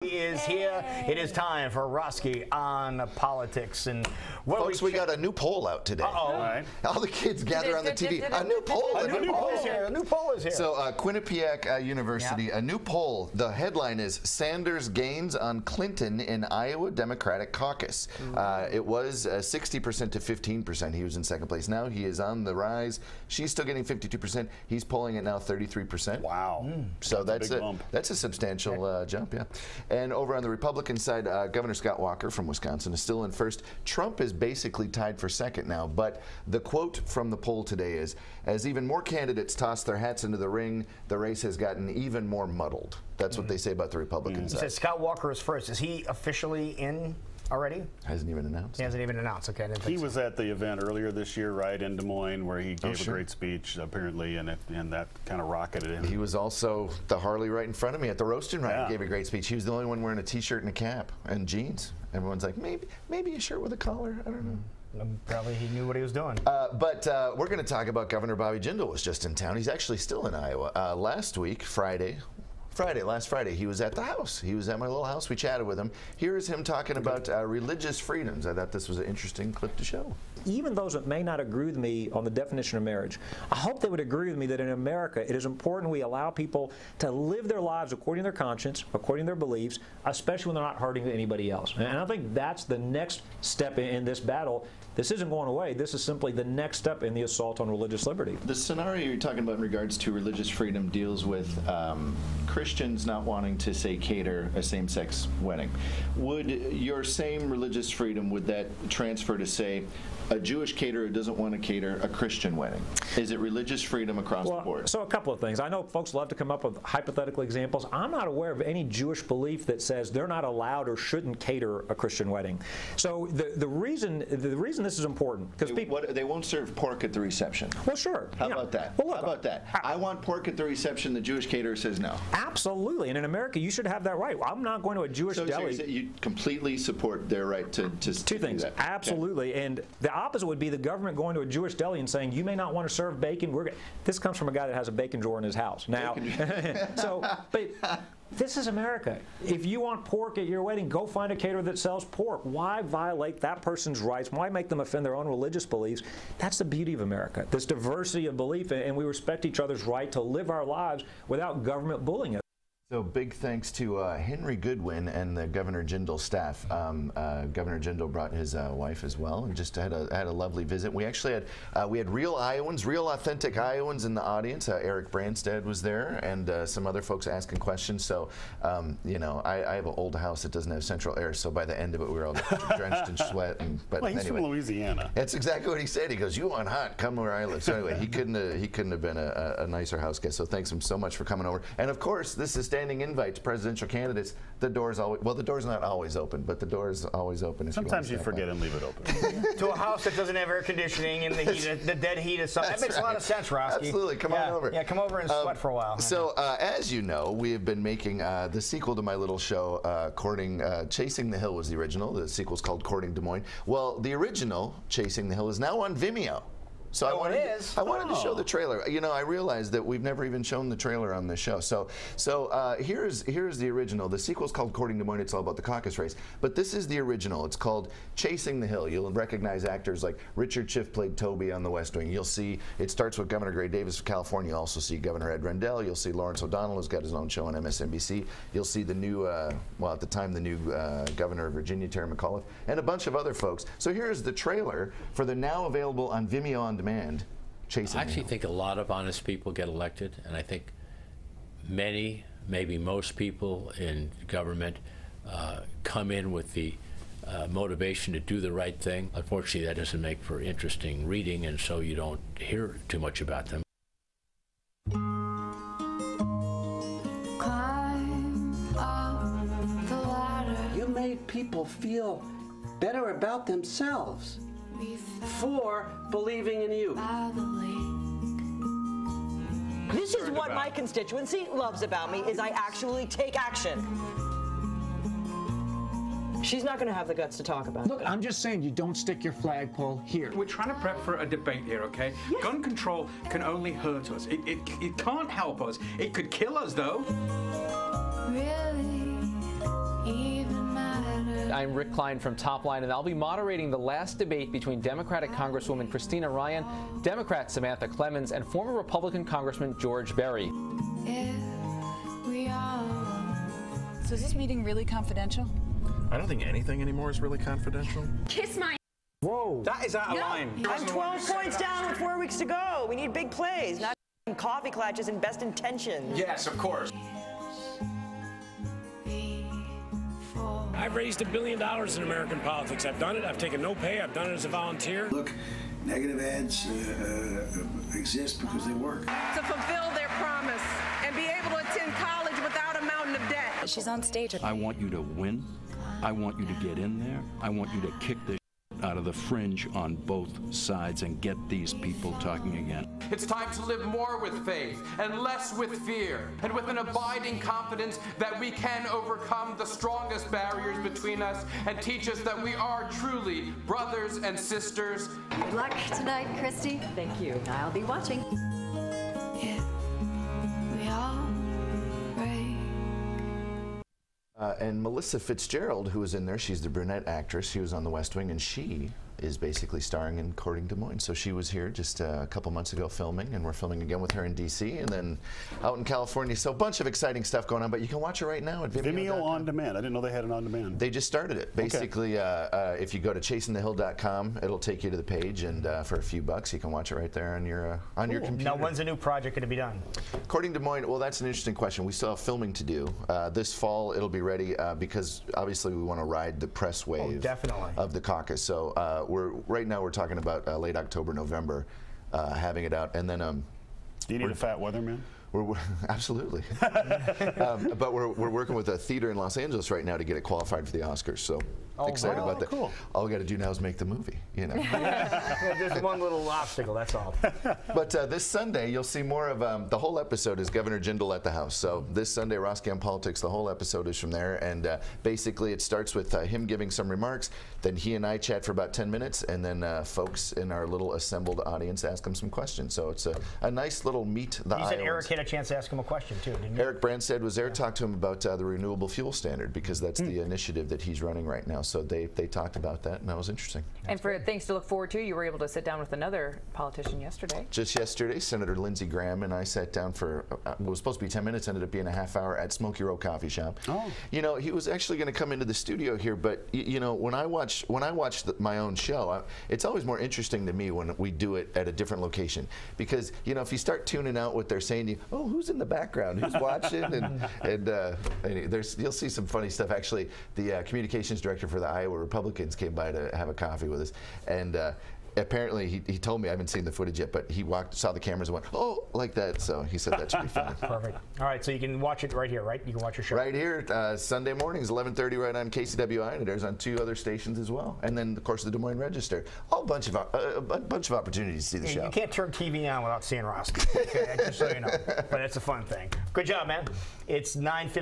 He is here. It is time for Roske on politics. And folks, we got a new poll out today. Uh-oh. All right. All the kids gather on the TV. A new poll. A new poll is here. A new poll is here. So Quinnipiac University, a new poll. The headline is Sanders gains on Clinton in Iowa Democratic caucus. It was 60% to 15%. He was in second place. Now he is on the rise. She's still getting 52%. He's polling it now 33%. Wow. So that's a substantial jump, yeah. And over on the Republican side, Governor Scott Walker from Wisconsin is still in first. Trump is basically tied for second now, but the quote from the poll today is, as even more candidates toss their hats into the ring, the race has gotten even more muddled. That's what they say about the Republican side. He says Scott Walker is first. Is he officially in already? Hasn't even announced. He hasn't even announced. Okay. He was at the event earlier this year, right, in Des Moines, where he gave a great speech, apparently, and that kind of rocketed him. He was also the Harley right in front of me at the roasting ride. He gave a great speech. He was the only one wearing a T-shirt and a cap and jeans. Everyone's like, maybe a shirt with a collar. I don't know. Probably he knew what he was doing. But we're going to talk about Governor Bobby Jindal was just in town. He's actually still in Iowa. Last week, last Friday, he was at the house. He was at my little house. We chatted with him. Here is him talking about religious freedoms. I thought this was an interesting clip to show. Even those that may not agree with me on the definition of marriage, I hope they would agree with me that in America it is important we allow people to live their lives according to their conscience, according to their beliefs, especially when they're not hurting anybody else. And I think that's the next step in this battle. This isn't going away. This is simply the next step in the assault on religious liberty. The scenario you're talking about in regards to religious freedom deals with Christians not wanting to, say, cater a same-sex wedding. Would your same religious freedom, would that transfer to, say, a Jewish caterer doesn't want to cater a Christian wedding? Is it religious freedom across the board? So a couple of things. I know folks love to come up with hypothetical examples. I'm not aware of any Jewish belief that says they're not allowed or shouldn't cater a Christian wedding. So the reason this is important, because they won't serve pork at the reception. Well, sure. How about that? Well, look, how about that? I want pork at the reception. The Jewish caterer says no. Absolutely. And in America, you should have that right. I'm not going to a Jewish deli. So you completely support their right to Two things. That. Absolutely. Okay. And the opposite would be the government going to a Jewish deli and saying, you may not want to serve bacon. This comes from a guy that has a bacon drawer in his house. Now, but this is America. If you want pork at your wedding, go find a caterer that sells pork. Why violate that person's rights? Why make them offend their own religious beliefs? That's the beauty of America, this diversity of belief, and we respect each other's right to live our lives without government bullying us. So big thanks to Henry Goodwin and the Governor Jindal staff. Governor Jindal brought his wife as well, and just had a lovely visit. We actually had real Iowans, real authentic Iowans in the audience. Eric Branstad was there, and some other folks asking questions. So you know, I have an old house that doesn't have central air, so by the end of it, we were all drenched in sweat. But well, he's anyway, from Louisiana. That's exactly what he said. He goes, "You want hot? Come where I live." So anyway, he couldn't have been a nicer house guest. So thanks him so much for coming over. And of course, this is standing invite to presidential candidates. The door's always, well, the door's not always open, but the door's always open. Sometimes you forget and leave it open. To a house that doesn't have air conditioning and the dead heat of summer. That makes a lot of sense, Roske. Absolutely. Come on over. Yeah, come over and sweat for a while. So, as you know, we have been making the sequel to my little show, Chasing the Hill was the original. The sequel's called Courting Des Moines. Well, the original, Chasing the Hill, is now on Vimeo. So I wanted to show the trailer. You know, I realized that we've never even shown the trailer on this show. So here's the original. The sequel's called Courting Des Moines. It's all about the caucus race. But this is the original. It's called Chasing the Hill. You'll recognize actors like Richard Schiff played Toby on The West Wing. You'll see it starts with Governor Gray Davis of California. You'll also see Governor Ed Rendell. You'll see Lawrence O'Donnell, who's got his own show on MSNBC. You'll see the new, well, at the time, the new Governor of Virginia, Terry McAuliffe, and a bunch of other folks. So here's the trailer for the now available on Vimeo on demand. I actually think a lot of honest people get elected, and I think many, maybe most people in government come in with the motivation to do the right thing. Unfortunately, that doesn't make for interesting reading, and so you don't hear too much about them. Climb up the ladder. You made people feel better about themselves for believing in you. This is what my constituency loves about me, is I actually take action. She's not going to have the guts to talk about it. Look, I'm just saying you don't stick your flagpole here. We're trying to prep for a debate here, okay? Yes. Gun control can only hurt us. It can't help us. It could kill us, though. Really? I'm Rick Klein from Top Line, and I'll be moderating the last debate between Democratic Congresswoman Christina Ryan, Democrat Samantha Clemens, and former Republican Congressman George Berry. So is this meeting really confidential? I don't think anything anymore is really confidential. Kiss my... Whoa. That is out of line. I'm 12 points down with 4 weeks to go. We need big plays, not coffee clutches and best intentions. Yes, of course. I've raised $1 billion in American politics. I've done it. I've taken no pay. I've done it as a volunteer. Look, negative ads exist because they work. To fulfill their promise and be able to attend college without a mountain of debt. She's on stage. I want you to win. I want you to get in there. I want you to kick the out of the fringe on both sides and get these people talking again. It's time to live more with faith and less with fear, and with an abiding confidence that we can overcome the strongest barriers between us and teach us that we are truly brothers and sisters. Good luck tonight, Christy. Thank you. I'll be watching. And Melissa Fitzgerald, who was in there, she's the brunette actress. She was on The West Wing, and she is basically starring in Courting Des Moines. So she was here just a couple months ago filming, and we're filming again with her in D.C. and then out in California. So a bunch of exciting stuff going on, but you can watch it right now at Vimeo. Vimeo on demand. I didn't know they had it on demand. They just started it. Basically, if you go to chasingthehill.com, it'll take you to the page, and for a few bucks, you can watch it right there on your computer. Now, when's the new project going to be done? Courting Des Moines, well, that's an interesting question. We still have filming to do. This fall, it'll be ready because obviously we want to ride the press wave of the caucus. So right now we're talking about late October, November, having it out, and then. Do you need a fat weatherman? We're absolutely, but we're working with a theater in Los Angeles right now to get it qualified for the Oscars. So excited about that. Cool. All we got to do now is make the movie. You know, there's one little obstacle. That's all. But this Sunday you'll see more of the whole episode is Governor Jindal at the House. So this Sunday, Roske on Politics, the whole episode is from there, and basically it starts with him giving some remarks. Then he and I chat for about 10 minutes, and then folks in our little assembled audience ask him some questions. So it's a nice little meet the Iowans. He said Eric had a chance to ask him a question too, didn't he? Eric Brent was there, talked to him about the renewable fuel standard, because that's the initiative that he's running right now. So they talked about that, and that was interesting. And for things to look forward to, you were able to sit down with another politician yesterday. Just yesterday, Senator Lindsey Graham and I sat down for what was supposed to be 10 minutes, ended up being a half hour at Smoky Row Coffee Shop. Oh. You know, he was actually going to come into the studio here, but you know, when I watch my own show, it's always more interesting to me when we do it at a different location, because you know, if you start tuning out what they're saying to you, oh, who's in the background, who's watching, and you'll see some funny stuff. Actually, the communications director for the Iowa Republicans came by to have a coffee with us, and apparently he told me, I haven't seen the footage yet, but he saw the cameras and went, oh, like that. So he said that should be fun. Perfect. All right, so you can watch it right here, right? You can watch your show right here Sunday mornings, 11:30, right on KCWI, and it airs on 2 other stations as well. And then, of course, the Des Moines Register. A bunch of opportunities to see the show. You can't turn TV on without seeing Roske. Okay, just so you know. But it's a fun thing. Good job, man. It's 9:50.